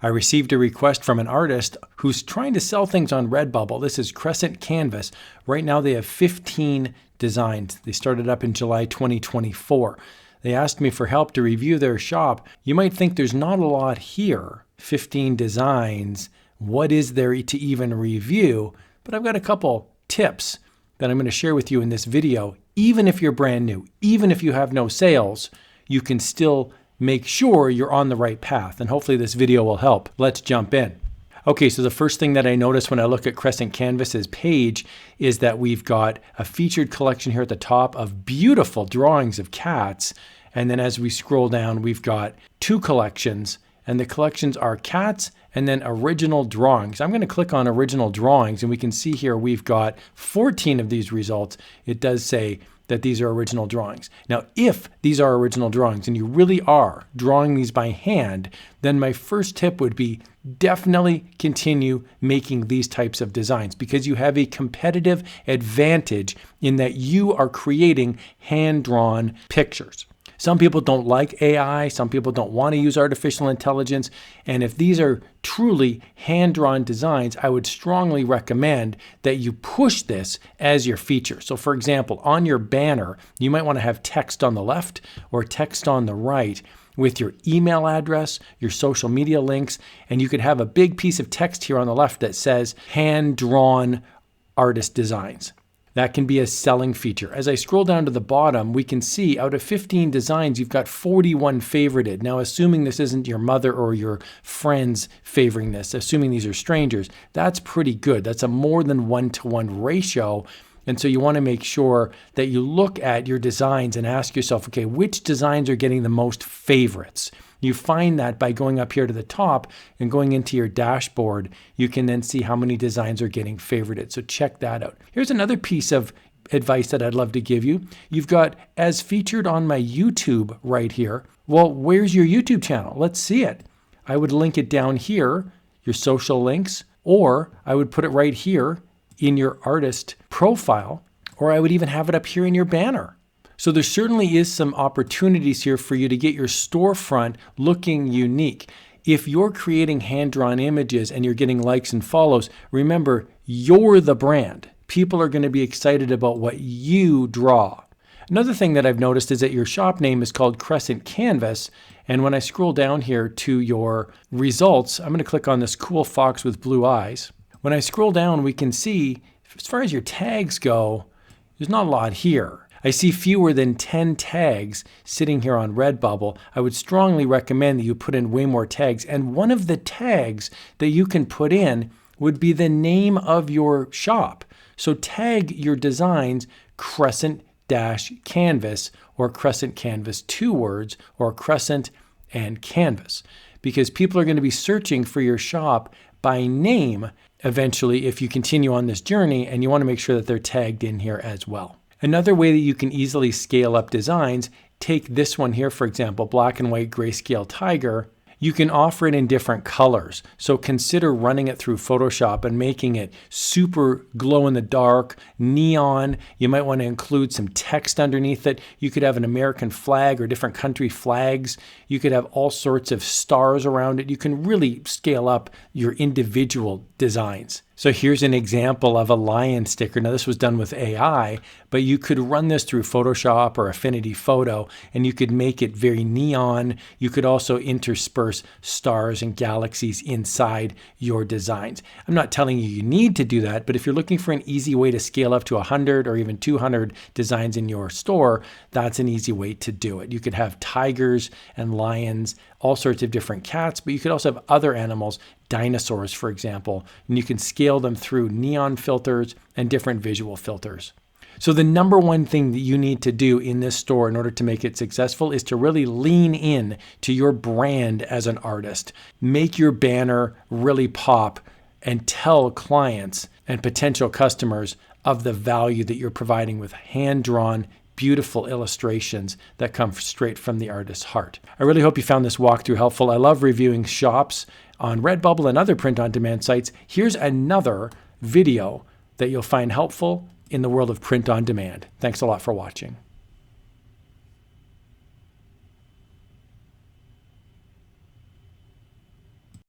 I received a request from an artist who's trying to sell things on Redbubble. This is Crescent Canvas. Right now they have 15 designs. They started up in July 2024. They asked me for help to review their shop. You might think there's not a lot here. 15 designs. What is there to even review? But I've got a couple tips that I'm going to share with you in this video. Even if you're brand new, even if you have no sales, you can still make sure you're on the right path. And hopefully this video will help. Let's jump in. Okay, so the first thing that I notice when I look at Crescent Canvas's page is that we've got a featured collection here at the top of beautiful drawings of cats. And then as we scroll down, we've got two collections, and the collections are cats and then original drawings. I'm going to click on original drawings, and we can see here we've got 14 of these results. It does say that these are original drawings. Now, if these are original drawings and you really are drawing these by hand, then my first tip would be definitely continue making these types of designs because you have a competitive advantage in that you are creating hand-drawn pictures. Some people don't like AI, some people don't want to use artificial intelligence, and if these are truly hand-drawn designs, I would strongly recommend that you push this as your feature. So for example, on your banner, you might want to have text on the left or text on the right with your email address, your social media links, and you could have a big piece of text here on the left that says hand-drawn artist designs. That can be a selling feature. As I scroll down to the bottom, we can see out of 15 designs, you've got 41 favorited. Now, assuming this isn't your mother or your friends favoring this, assuming these are strangers, that's pretty good. That's a more than 1-to-1 ratio. And so you want to make sure that you look at your designs and ask yourself, okay, which designs are getting the most favorites? You find that by going up here to the top and going into your dashboard, you can then see how many designs are getting favorited. So check that out. Here's another piece of advice that I'd love to give you. You've got as featured on my YouTube right here. Well, where's your YouTube channel? Let's see it. I would link it down here, your social links, or I would put it right here in your artist profile, or I would even have it up here in your banner. So there certainly is some opportunities here for you to get your storefront looking unique. If you're creating hand-drawn images and you're getting likes and follows, remember, you're the brand. People are going to be excited about what you draw. Another thing that I've noticed is that your shop name is called Crescent Canvas. And when I scroll down here to your results, I'm going to click on this cool fox with blue eyes. When I scroll down, we can see, as far as your tags go, there's not a lot here. I see fewer than 10 tags sitting here on Redbubble. I would strongly recommend that you put in way more tags. And one of the tags that you can put in would be the name of your shop. So tag your designs Crescent-Canvas or Crescent Canvas, 2 words, or Crescent and Canvas, because people are going to be searching for your shop by name eventually if you continue on this journey, and you want to make sure that they're tagged in here as well. Another way that you can easily scale up designs, take this one here, for example, black and white grayscale tiger. You can offer it in different colors. So consider running it through Photoshop and making it super glow in the dark, neon. You might want to include some text underneath it. You could have an American flag or different country flags. You could have all sorts of stars around it. You can really scale up your individual designs. So here's an example of a lion sticker. Now this was done with AI, but you could run this through Photoshop or Affinity Photo, and you could make it very neon. You could also intersperse stars and galaxies inside your designs. I'm not telling you need to do that, but if you're looking for an easy way to scale up to 100 or even 200 designs in your store, that's an easy way to do it. You could have tigers and lions, all sorts of different cats, but you could also have other animals, dinosaurs, for example, and you can scale them through neon filters and different visual filters. So the number one thing that you need to do in this store in order to make it successful is to really lean in to your brand as an artist. Make your banner really pop and tell clients and potential customers of the value that you're providing with hand-drawn, beautiful illustrations that come straight from the artist's heart. I really hope you found this walkthrough helpful. I love reviewing shops on Redbubble and other print-on-demand sites. Here's another video that you'll find helpful in the world of print-on-demand. Thanks a lot for watching.